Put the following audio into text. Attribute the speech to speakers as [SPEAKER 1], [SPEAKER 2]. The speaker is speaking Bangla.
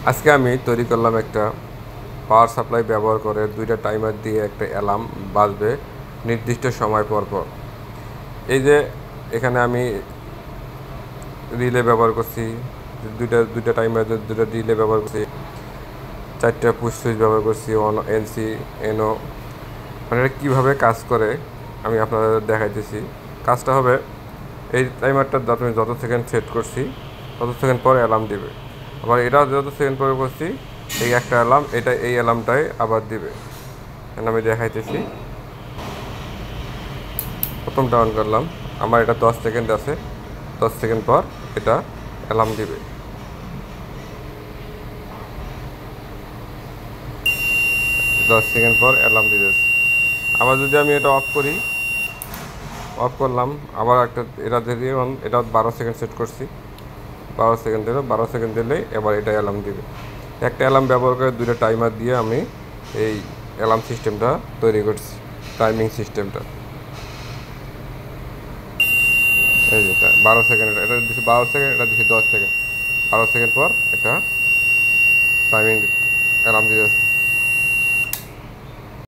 [SPEAKER 1] আজকে আমি তৈরি করলাম একটা পাওয়ার সাপ্লাই ব্যবহার করে দুইটা টাইমার দিয়ে একটা অ্যালার্ম বাজবে নির্দিষ্ট সময় পর পর। এই যে এখানে আমি রিলে ব্যবহার করছি, দুইটা টাইমার দুইটা রিলে ব্যবহার করছি, চারটা পুশ সুইচ ব্যবহার করছি, এনসি এনও। মানে এটা কীভাবে কাজ করে আমি আপনাদের দেখাইতেছি। কাজটা হবে, এই টাইমারটা আপনি যত সেকেন্ড সেট করছি তত সেকেন্ড পর অ্যালার্ম দিবে। আবার এটা যত সেকেন্ড পরে করছি এই একটা অ্যালার্ম, এই অ্যালার্মটাই আবার দিবে। আমি দেখাইতেছি। প্রথমটা অন করলাম, আমার এটা 10 সেকেন্ড আছে, 10 সেকেন্ড পর এটা অ্যালার্ম দিবে। 10 সেকেন্ড পর অ্যালার্ম দিতেছে। আবার যদি আমি এটা অফ করি, অফ করলাম, আবার একটা এটা দিয়ে এটা 12 সেকেন্ড সেট করছি, 12 সেকেন্ড দিলে 12 সেকেন্ড দিলেই এবার এটা অ্যালার্ম দিবে। একটা অ্যালার্ম ব্যবহার করে দুইটা টাইমার দিয়ে আমি এই অ্যালার্ম সিস্টেমটা তৈরি করছি, টাইমিং সিস্টেমটা। এই যেটা 12 সেকেন্ড, এটা দিচ্ছি 12 সেকেন্ড, এটা দিচ্ছি 10 সেকেন্ড। 12 সেকেন্ড পর একটা টাইমিং অ্যালার্ম দিতেছে।